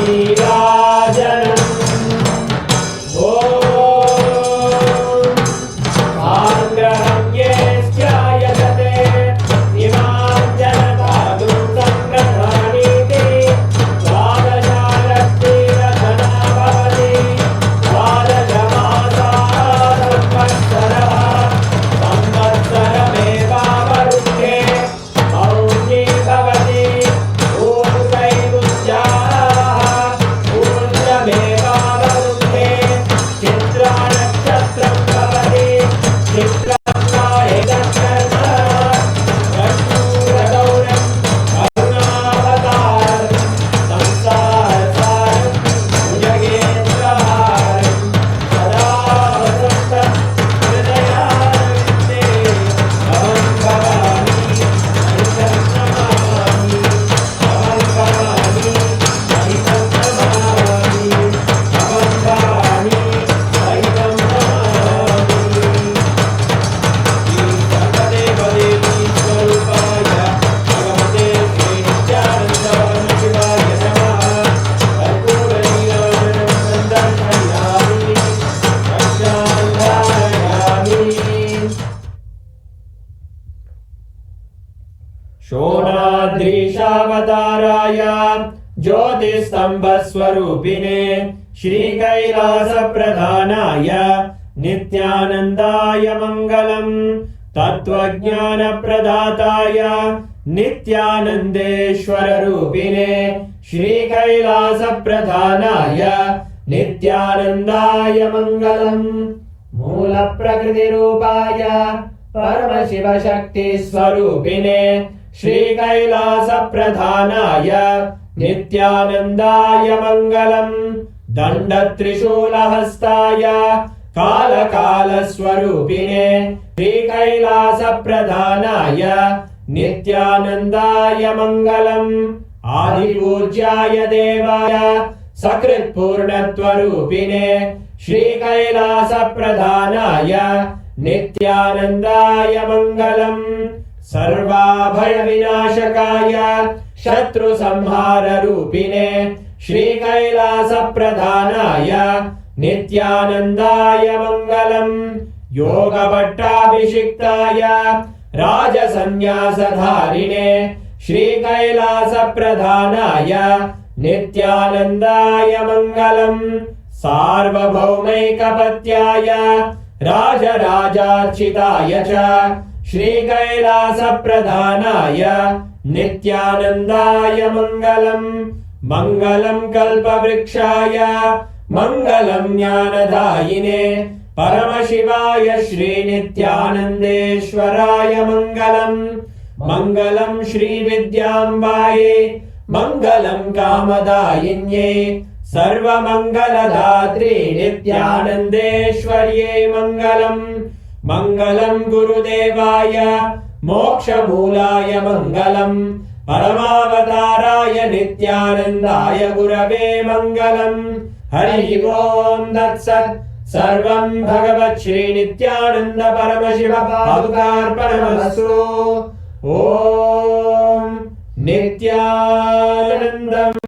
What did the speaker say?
नीराजनम् शोणाद्रीशावताराय ज्योतिस्तंभस्वरूपिणे श्रीकैलासप्रधानाय नित्यानन्दाय मङ्गलम् तत्त्वज्ञानप्रदाताय नित्यानन्देश्वररूपिणे श्रीकैलासप्रधानाय नित्यानन्दाय मङ्गलम् मूलप्रकृतिरूपाय परमशिवशक्तिस्वरूपिणे श्रीकैलासप्रधानाय नित्यानन्दाय मङ्गलम् दण्डत्रिशूलहस्ताय कालकालस्वरूपिणे श्रीकैलासप्रधानाय नित्यानन्दाय मङ्गलम् आदिपूज्याय देवाय सकृत्पूर्णत्वरूपिणे श्रीकैलासप्रधानाय नित्यानन्दाय मङ्गलम् सर्वाभयविनाशकाय शत्रुसंहाररूपिणे श्रीकैलासप्रधानाय नित्यानन्दाय मङ्गलम् योगभट्टाभिषिक्ताय राजसन्न्यासधारिणे श्रीकैलासप्रधानाय नित्यानन्दाय मङ्गलम् सार्वभौमैकपत्याय राजराजार्चिताय च श्रीकैलासप्रधानाय नित्यानन्दाय मङ्गलम् मङ्गलम् कल्पवृक्षाय मङ्गलम् ज्ञानदायिने परमशिवाय श्रीनित्यानन्देश्वराय मङ्गलम् मङ्गलम् श्रीविद्याम्बायै मङ्गलम् कामदायिन्यै सर्वमङ्गलदात्रे नित्यानन्देश्वर्यै मङ्गलम् मङ्गलम् गुरुदेवाय मोक्षमूलाय मङ्गलम् परमावताराय नित्यानन्दाय गुरवे मङ्गलम् हरि ओम् तत्सत् सर्वम् भगवत् श्रीनित्यानन्द परमशिव पादुकार्पणमस्तु ॐ नित्यानन्दम्।